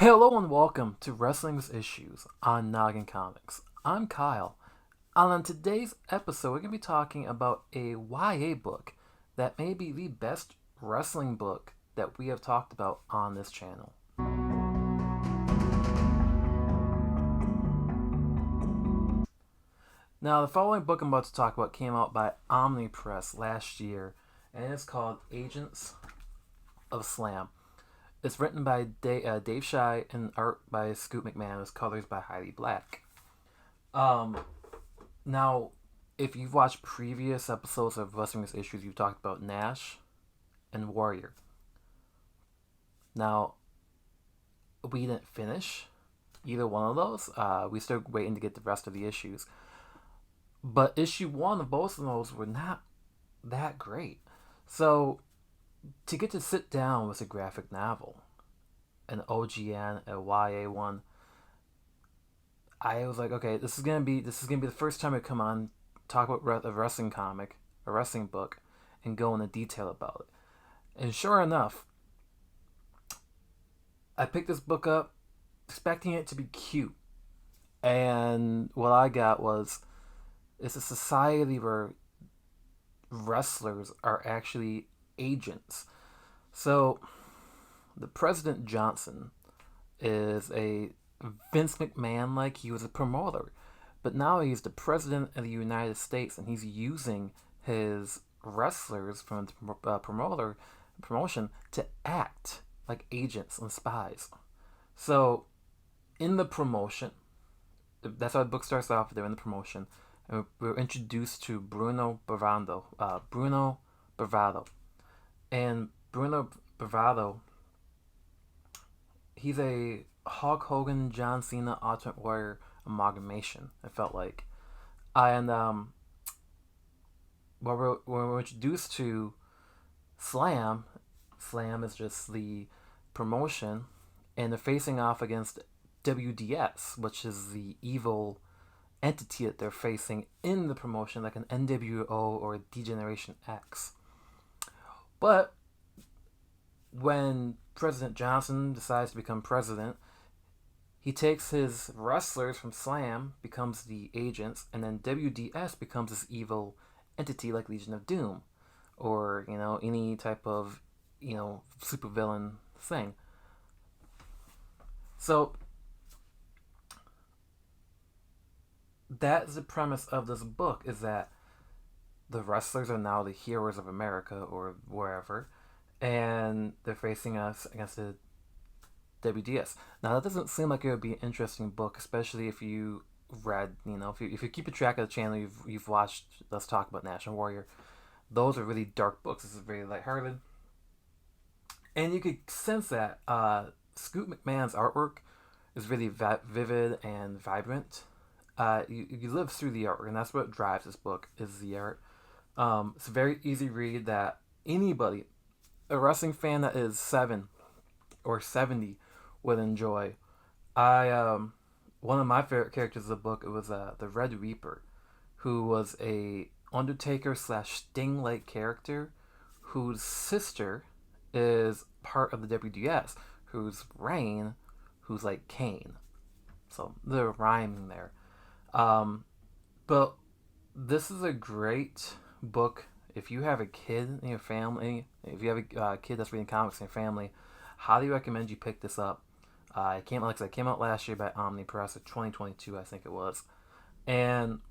Hello and welcome to Wrestling's Issues on Noggin Comics. I'm Kyle, and on today's episode, we're going to be talking about a YA book that may be the best wrestling book that we have talked about on this channel. Now, the following book I'm about to talk about came out by Omnipress last year, and it's called Agents of S.L.A.M. It's written by Dave Scheidt and art by Scoot McMahon with colors by Heidi Black. Now, if you've watched previous episodes of Wrestling's Issues, you've talked about Nash and Warrior. Now, we didn't finish either one of those. We still waiting to get the rest of the issues. But issue one of both of those were not that great. So, to get to sit down with a graphic novel, an OGN, a YA one, I was like, okay, this is gonna be the first time I come on, talk about a wrestling comic, a wrestling book, and go into detail about it. And sure enough, I picked this book up, expecting it to be cute, and what I got was it's a society where wrestlers are actually agents. So, the President Johnson is a Vince McMahon, like he was a promoter, but now he's the President of the United States, and he's using his wrestlers from the promotion to act like agents and spies. So, in the promotion, that's how the book starts off. They're in the promotion, and we're introduced to Bruno Bravado. And Bruno Bravado, he's a Hulk Hogan, John Cena, Ultimate Warrior amalgamation, it felt like. And when we're introduced to S.L.A.M, S.L.A.M is just the promotion, and they're facing off against WDS, which is the evil entity that they're facing in the promotion, like an NWO or a D-Generation X. But when President Johnson decides to become president, he takes his wrestlers from S.L.A.M, becomes the agents, and then WDS becomes this evil entity like Legion of Doom, or any type of supervillain thing. So that's the premise of this book, is that the wrestlers are now the heroes of America or wherever, and they're facing us against the WDS. Now, that doesn't seem like it would be an interesting book, especially if you read, if you keep a track of the channel, you've watched Let's Talk About National Warrior. Those are really dark books. This is very lighthearted. And you could sense that Scoot McMahon's artwork is really vivid and vibrant. You live through the artwork, and that's what drives this book, is the art. It's a very easy read that anybody, a wrestling fan that is 7 or 70, would enjoy. One of my favorite characters of the book, it was the Red Reaper, who was a Undertaker / Sting-like character, whose sister is part of the WDS, who's Rain, who's like Kane. So they're rhyming there. But this is a great book if you have a kid in your family. If you have a kid that's reading comics in your family, highly recommend you pick this up. It came out last year by Omnipress, in 2022, I think it was. And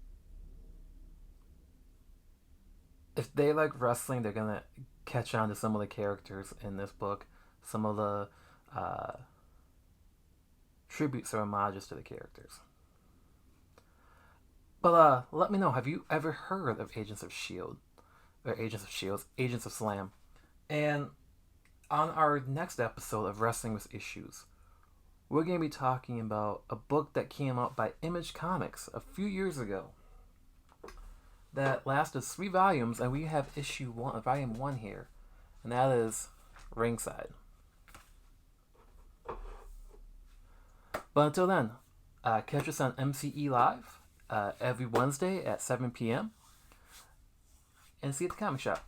if they like wrestling, they're gonna catch on to some of the characters in this book, some of the tributes or homages to the characters. But let me know, have you ever heard of Agents of S.H.I.E.L.D? Or Agents of S.H.I.E.L.D, Agents of S.L.A.M? And on our next episode of Wrestling with Issues, we're going to be talking about a book that came out by Image Comics a few years ago that lasted 3 volumes, and we have volume 1 here, and that is Ringside. But until then, catch us on MCE Live every Wednesday at 7 p.m. and see you at the comic shop.